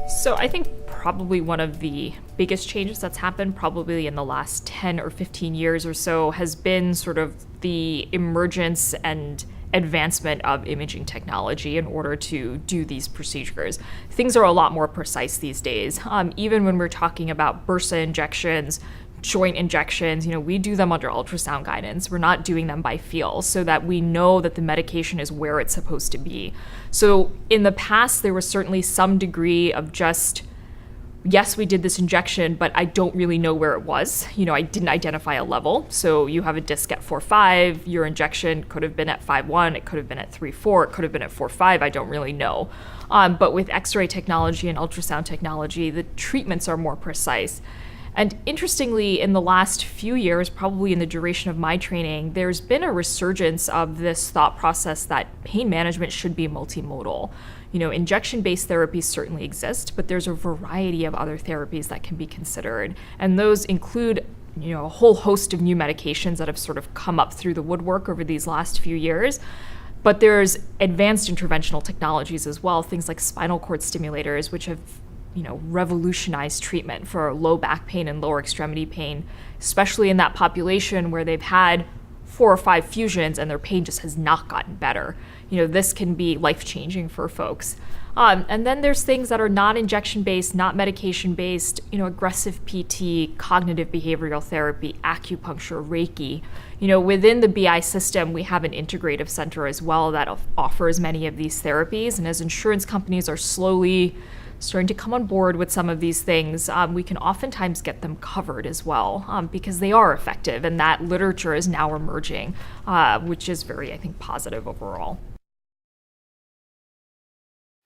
So I think probably one of the biggest changes that's happened probably in the last 10 or 15 years or so has been sort of the emergence and advancement of imaging technology in order to do these procedures. Things are a lot more precise these days. Even when we're talking about bursa injections, joint injections, we do them under ultrasound guidance. We're not doing them by feel so that we know that the medication is where it's supposed to be. So in the past, there was certainly some degree of just, yes, we did this injection, but I don't really know where it was. I didn't identify a level. So you have a disc at 4.5, your injection could have been at 5.1, it could have been at 3.4, it could have been at 4.5, I don't really know. But with X-ray technology and ultrasound technology, the treatments are more precise. And interestingly, in the last few years, probably in the duration of my training, there's been a resurgence of this thought process that pain management should be multimodal. Injection-based therapies certainly exist, but there's a variety of other therapies that can be considered. And those include, a whole host of new medications that have sort of come up through the woodwork over these last few years. But there's advanced interventional technologies as well, things like spinal cord stimulators, which have revolutionized treatment for low back pain and lower extremity pain, especially in that population where they've had 4 or 5 fusions and their pain just has not gotten better. This can be life-changing for folks. And then there's things that are not injection-based, not medication-based, aggressive PT, cognitive behavioral therapy, acupuncture, Reiki. Within the BI system, we have an integrative center as well that offers many of these therapies. And as insurance companies are slowly starting to come on board with some of these things, we can oftentimes get them covered as well because they are effective, and that literature is now emerging, which is very, I think, positive overall.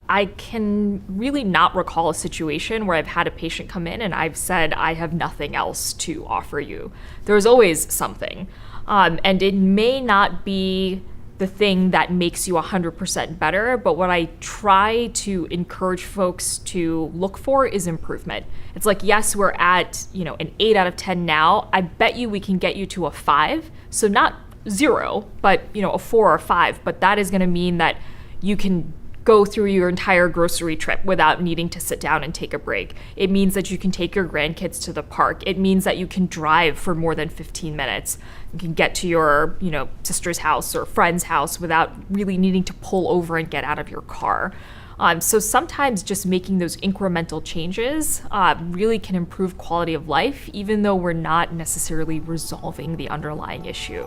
I can really not recall a situation where I've had a patient come in and I've said, I have nothing else to offer you. There's always something, and it may not be the thing that makes you 100% better, but what I try to encourage folks to look for is improvement. It's like, yes, we're at, an 8 out of 10 now. I bet you we can get you to a 5. So not 0, but, a 4 or 5. But that is going to mean that you can go through your entire grocery trip without needing to sit down and take a break. It means that you can take your grandkids to the park. It means that you can drive for more than 15 minutes. You can get to your, sister's house or friend's house without really needing to pull over and get out of your car. So sometimes just making those incremental changes really can improve quality of life, even though we're not necessarily resolving the underlying issue.